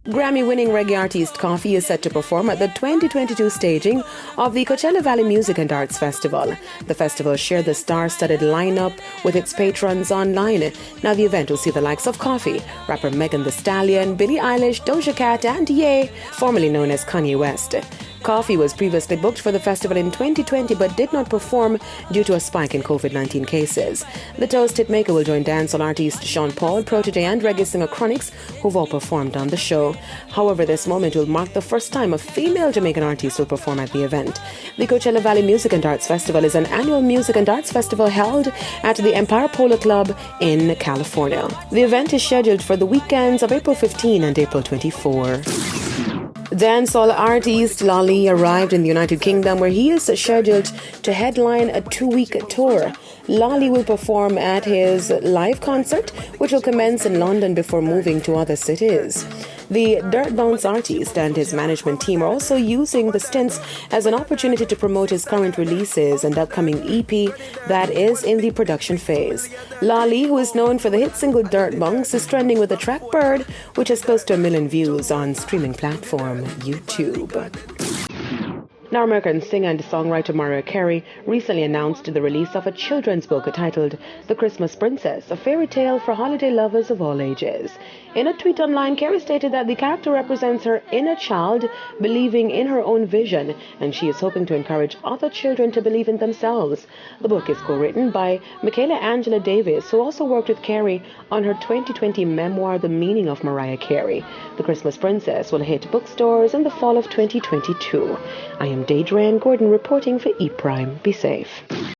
Grammy-winning reggae artist Koffee is set to perform at the 2022 staging of the Coachella Valley Music and Arts Festival. The festival shared the star-studded lineup with its patrons online. Now the event will see the likes of Koffee, rapper Megan Thee Stallion, Billie Eilish, Doja Cat and Ye, formerly known as Kanye West. Koffee was previously booked for the festival in 2020 but did not perform due to a spike in COVID-19 cases. The Toast hitmaker will join dancehall artist Sean Paul, Protege and reggae singer Chronix, who've all performed on the show. However, this moment will mark the first time a female Jamaican artist will perform at the event. The Coachella Valley Music and Arts Festival is an annual music and arts festival held at the Empire Polo Club in California. The event is scheduled for the weekends of April 15 and April 24. Dancehall artist Lali arrived in the United Kingdom, where he is scheduled to headline a 2-week tour. Lali will perform at his live concert, which will commence in London before moving to other cities. The Dirt Bounce artist and his management team are also using the stints as an opportunity to promote his current releases and upcoming EP that is in the production phase. Lali, who is known for the hit single Dirt Bounce, is trending with the track Bird, which has close to 1 million views on streaming platform YouTube. Now, American singer and songwriter Mariah Carey recently announced the release of a children's book titled The Christmas Princess, a fairy tale for holiday lovers of all ages. In a tweet online, Carey stated that the character represents her inner child believing in her own vision, and she is hoping to encourage other children to believe in themselves. The book is co-written by Michaela Angela Davis, who also worked with Carey on her 2020 memoir, The Meaning of Mariah Carey. The Christmas Princess will hit bookstores in the fall of 2022. I am Deidre Gordon reporting for ePrime. Be safe.